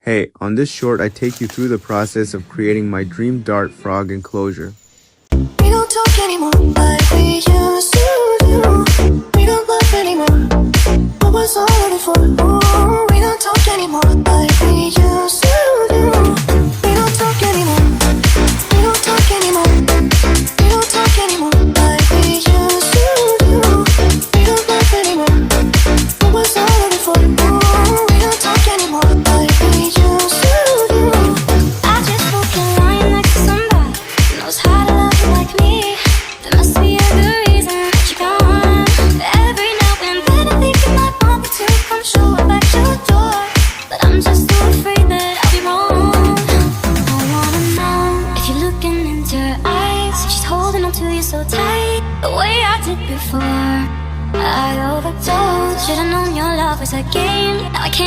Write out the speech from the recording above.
Hey, on this short I take you through the process of creating my dream dart frog enclosure. We don't talk anymore like we used to do. We don't love anymore. What was all of it for? Ooh, we don't talk anymore like we used to do. We don't talk anymore. We don't talk anymore. We don't talk anymore like we used to do. We don't love anymore. What was all of it for? Ooh, we don't talk anymore like we used to do. I just spoke a line next to somebody who knows how to love you like me. There must be a good reason that you're gone. Every now and then I think you might want me to come show up at your door, but I'm just too afraid that I'll be wrong. I wanna know if you're looking into her eyes, if she's holding on to you so tight, the way I did before. I overdosed. Should've known your love was a game. Now I can't